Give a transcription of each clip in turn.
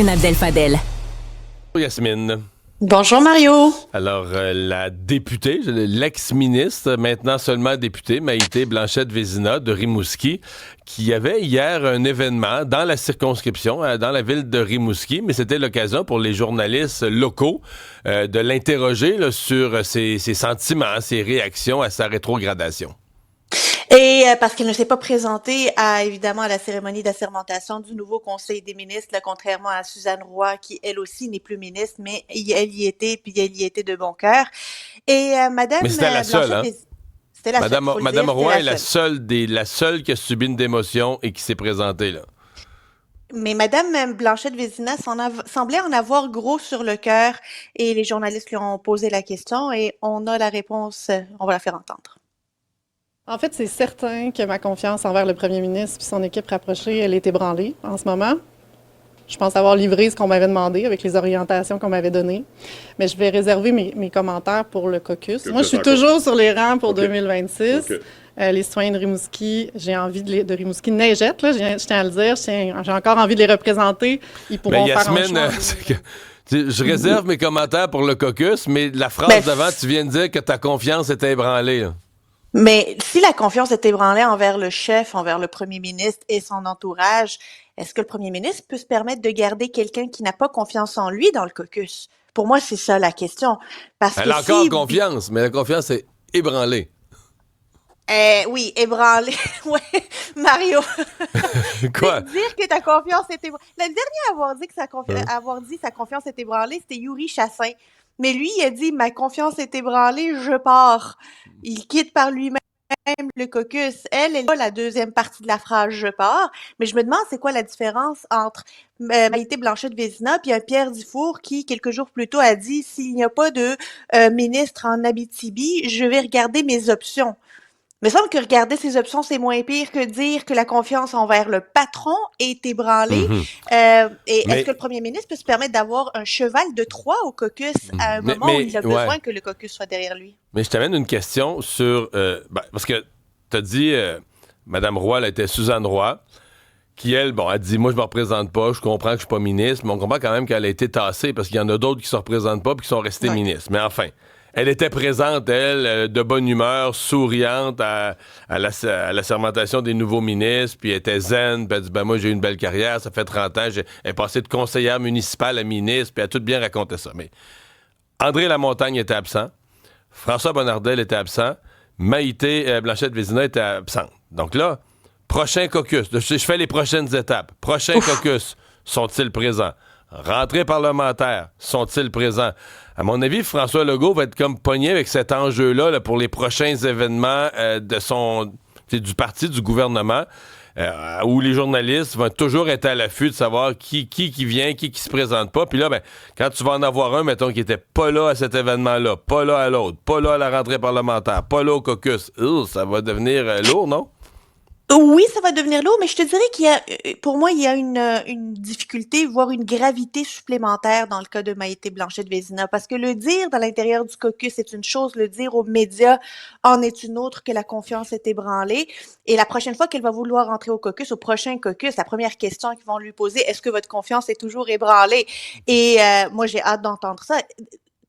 Abdel-Fadel. Yasmine. Bonjour Mario. Alors, la députée, l'ex-ministre, maintenant seulement députée, Maïté Blanchette-Vézina de Rimouski, qui avait hier un événement dans la circonscription, dans la ville de Rimouski, mais c'était l'occasion pour les journalistes locaux de l'interroger là, sur ses sentiments, ses réactions à sa rétrogradation. Et parce qu'elle ne s'est pas présentée évidemment à la cérémonie d'assermentation du nouveau Conseil des ministres, là, contrairement à Suzanne Roy, qui elle aussi n'est plus ministre, mais elle y était, puis elle y était de bon cœur. Et Madame Mais c'était la seule, hein? C'était la Madame, seule, Madame Roy est la seule. seule qui a subi une démotion et qui s'est présentée, là. Mais Madame Blanchette-Vézina semblait en avoir gros sur le cœur, et les journalistes lui ont posé la question, et on a la réponse, on va la faire entendre. En fait, c'est certain que ma confiance envers le premier ministre et son équipe rapprochée, elle est ébranlée en ce moment. Je pense avoir livré ce qu'on m'avait demandé avec les orientations qu'on m'avait données. Mais je vais réserver mes commentaires pour le caucus. Moi, je suis toujours sur les rangs pour 2026. Les citoyens de Rimouski, j'ai envie de Rimouski neigette, là, je tiens à le dire. J'ai encore envie de les représenter. Ils pourront faire un choix. Je réserve mes commentaires pour le caucus, mais la phrase d'avant, tu viens de dire que ta confiance était ébranlée, là. Mais si la confiance est ébranlée envers le chef, envers le premier ministre et son entourage, est-ce que le premier ministre peut se permettre de garder quelqu'un qui n'a pas confiance en lui dans le caucus? Pour moi, c'est ça la question. Parce Elle a encore confiance, mais la confiance est ébranlée. Oui, ébranlée. Ouais, Mario. Quoi? Dire que ta confiance est ébranlée. Le dernier à avoir dit que sa confiance est ébranlée, c'était Yuri Chassin. Mais lui, il a dit « Ma confiance est ébranlée, je pars ». Il quitte par lui-même le caucus. Elle est là, la deuxième partie de la phrase « Je pars ». Mais je me demande c'est quoi la différence entre Maïté Blanchette-Vézina puis un Pierre Dufour qui, quelques jours plus tôt, a dit « S'il n'y a pas de ministre en Abitibi, je vais regarder mes options ». Il me semble que regarder ses options, c'est moins pire que dire que la confiance envers le patron est ébranlée. Est-ce que le premier ministre peut se permettre d'avoir un cheval de Troie au caucus à un moment où il a besoin que le caucus soit derrière lui? Mais je t'amène une question sur... parce que tu as dit, Mme Roy, elle était Suzanne Roy, qui, elle, a dit, moi, je me représente pas, je comprends que je suis pas ministre, mais on comprend quand même qu'elle a été tassée, parce qu'il y en a d'autres qui se représentent pas et qui sont restés ministres. Mais enfin... Elle était présente, elle, de bonne humeur, souriante à la sermentation des nouveaux ministres, puis elle était zen, puis elle dit, moi, j'ai eu une belle carrière, ça fait 30 ans, elle est passée de conseillère municipale à ministre, puis elle a tout bien raconté ça. Mais André Lamontagne était absent, François Bonnardel était absent, Maïté Blanchette-Vézina était absente. Donc là, prochain caucus, je fais les prochaines étapes. Prochain caucus, sont-ils présents? Rentrée parlementaire, sont-ils présents? À mon avis, François Legault va être comme pogné avec cet enjeu-là là, pour les prochains événements du parti, du gouvernement, où les journalistes vont toujours être à l'affût de savoir qui vient, qui se présente pas. Puis là, quand tu vas en avoir un, mettons, qui était pas là à cet événement-là, pas là à l'autre, pas là à la rentrée parlementaire, pas là au caucus, ça va devenir lourd, non? Oui, ça va devenir lourd, mais je te dirais pour moi, il y a une difficulté, voire une gravité supplémentaire dans le cas de Maïté Blanchette-Vézina, parce que le dire dans l'intérieur du caucus est une chose, le dire aux médias en est une autre, que la confiance est ébranlée. Et la prochaine fois qu'elle va vouloir rentrer au caucus, au prochain caucus, la première question qu'ils vont lui poser, est-ce que votre confiance est toujours ébranlée? Et moi, j'ai hâte d'entendre ça.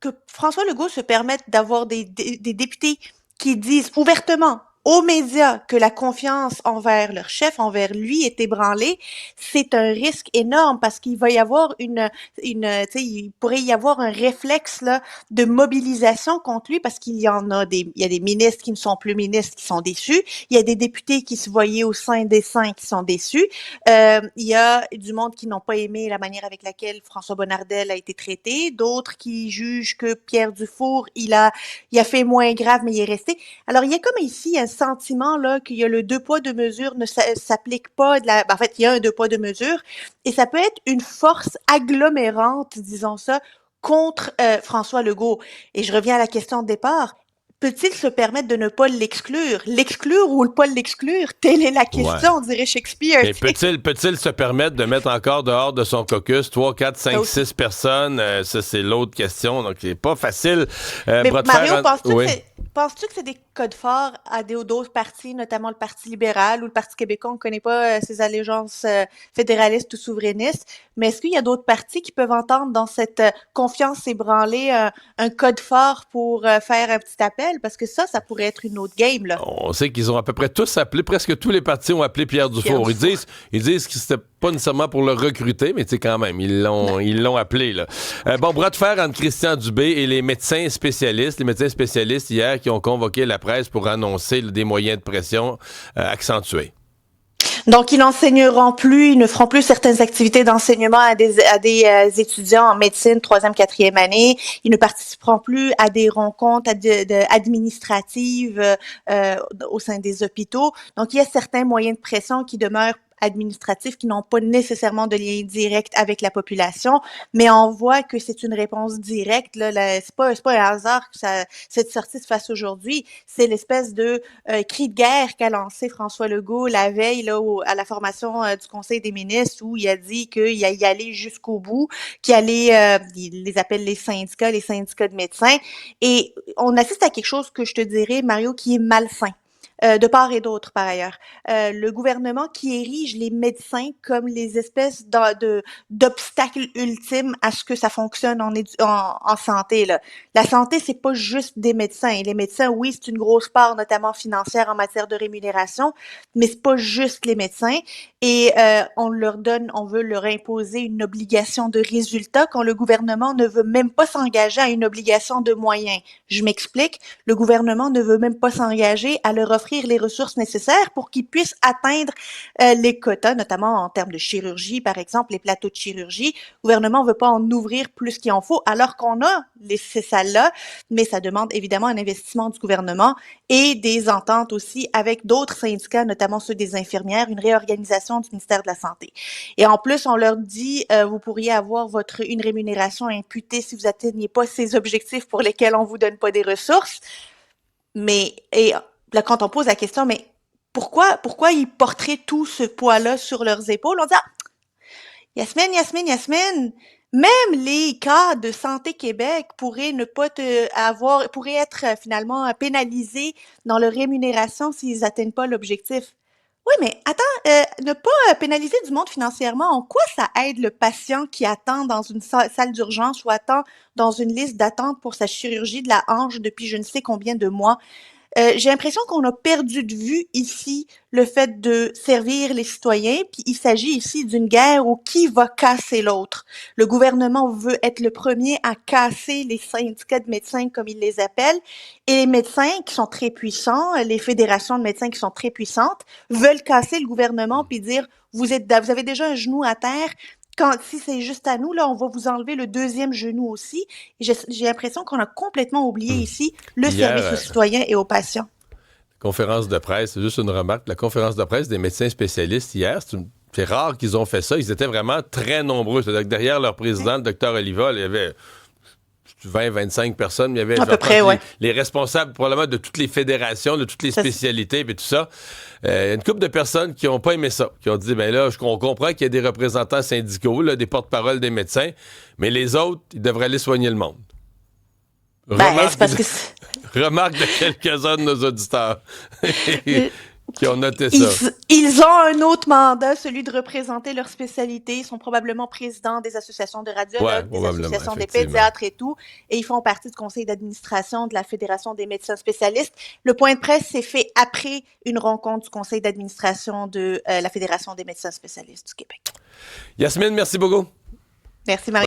Que François Legault se permette d'avoir des députés qui disent ouvertement aux médias que la confiance envers leur chef, envers lui, est ébranlée, c'est un risque énorme parce qu'il va y avoir il pourrait y avoir un réflexe là de mobilisation contre lui parce qu'il y en a il y a des ministres qui ne sont plus ministres qui sont déçus, il y a des députés qui se voyaient au sein des cinq qui sont déçus, il y a du monde qui n'ont pas aimé la manière avec laquelle François Bonnardel a été traité, d'autres qui jugent que Pierre Dufour, il a fait moins grave mais il est resté. Alors il y a comme ici un sentiment là qu'il y a le deux poids deux mesures ne s'applique pas en fait il y a un deux poids deux mesures et ça peut être une force agglomérante disons ça contre François Legault et je reviens à la question de départ. Peut-il se permettre de ne pas l'exclure ou ne pas l'exclure? Telle est la question, dirait Shakespeare. Mais peut-il se permettre de mettre encore dehors de son caucus 3, 4, 5, 6 personnes? Ça, c'est l'autre question. Donc, c'est pas facile. Mais Mario, penses-tu que c'est des code fort à d'autres partis, notamment le Parti libéral ou le Parti québécois. On ne connaît pas ses allégeances fédéralistes ou souverainistes. Mais est-ce qu'il y a d'autres partis qui peuvent entendre dans cette confiance ébranlée un code fort pour faire un petit appel? Parce que ça pourrait être une autre game, là. On sait qu'ils ont à peu près tous appelé, presque tous les partis ont appelé Pierre Dufour. Ils disent que c'était pas nécessairement pour le recruter, mais tu sais, quand même, ils l'ont appelé, là. Bras de fer entre Christian Dubé et les médecins spécialistes. Les médecins spécialistes, hier, qui ont convoqué la presse pour annoncer des moyens de pression accentués. Donc, ils ne feront plus certaines activités d'enseignement à des étudiants en médecine, 3e, 4e année. Ils ne participeront plus à des rencontres administratives au sein des hôpitaux. Donc, il y a certains moyens de pression qui demeurent administratifs qui n'ont pas nécessairement de lien direct avec la population, mais on voit que c'est une réponse directe. Là, c'est pas un hasard que cette sortie se fasse aujourd'hui. C'est l'espèce de cri de guerre qu'a lancé François Legault la veille là, à la formation du Conseil des ministres où il a dit qu'il allait y aller jusqu'au bout, qu'il allait, il les appelle les syndicats de médecins. Et on assiste à quelque chose que je te dirais, Mario, qui est malsain. De part et d'autre, par ailleurs. Le gouvernement qui érige les médecins comme les espèces d'obstacles ultimes à ce que ça fonctionne en santé, là. La santé, c'est pas juste des médecins. Et les médecins, oui, c'est une grosse part, notamment financière en matière de rémunération, mais c'est pas juste les médecins. Et on veut leur imposer une obligation de résultat quand le gouvernement ne veut même pas s'engager à une obligation de moyens. Je m'explique. Le gouvernement ne veut même pas s'engager à leur offrir les ressources nécessaires pour qu'ils puissent atteindre les quotas, notamment en termes de chirurgie, par exemple, les plateaux de chirurgie. Le gouvernement ne veut pas en ouvrir plus qu'il en faut, alors qu'on a ces salles-là, mais ça demande évidemment un investissement du gouvernement et des ententes aussi avec d'autres syndicats, notamment ceux des infirmières, une réorganisation du ministère de la Santé. Et en plus, on leur dit, vous pourriez avoir une rémunération imputée si vous atteignez pas ces objectifs pour lesquels on vous donne pas des ressources. Mais, là, quand on pose la question, mais pourquoi ils porteraient tout ce poids-là sur leurs épaules? On dit, Yasmine, même les cas de Santé Québec pourraient pourraient être finalement pénalisés dans leur rémunération s'ils atteignent pas l'objectif. Oui, mais attends, ne pas pénaliser du monde financièrement, en quoi ça aide le patient qui attend dans une salle d'urgence ou attend dans une liste d'attente pour sa chirurgie de la hanche depuis je ne sais combien de mois? J'ai l'impression qu'on a perdu de vue ici le fait de servir les citoyens, puis il s'agit ici d'une guerre où qui va casser l'autre. Le gouvernement veut être le premier à casser les syndicats de médecins, comme il les appelle, et les médecins qui sont très puissants, les fédérations de médecins qui sont très puissantes, veulent casser le gouvernement puis dire vous avez déjà un genou à terre. Si c'est juste à nous, là, on va vous enlever le deuxième genou aussi. Et j'ai l'impression qu'on a complètement oublié ici le service aux citoyens et aux patients. Conférence de presse, c'est juste une remarque. La conférence de presse des médecins spécialistes hier, c'est rare qu'ils ont fait ça. Ils étaient vraiment très nombreux. C'est-à-dire que derrière leur président, le docteur Oliva, il y avait 20-25 personnes. Il y avait à peu près, les responsables probablement de toutes les fédérations, de toutes les spécialités et tout ça. Une couple de personnes qui n'ont pas aimé ça, qui ont dit, ben là, on comprend qu'il y a des représentants syndicaux, là, des porte-parole des médecins, mais les autres, ils devraient aller soigner le monde. C'est parce que remarque de quelques-uns de nos auditeurs qui ont noté ça. Ils ont un autre mandat, celui de représenter leur spécialité. Ils sont probablement présidents des associations de radiologues, des associations des pédiatres et tout. Et ils font partie du conseil d'administration de la Fédération des médecins spécialistes. Le point de presse s'est fait après une rencontre du conseil d'administration de la Fédération des médecins spécialistes du Québec. Yasmine, merci beaucoup. Merci, Marie.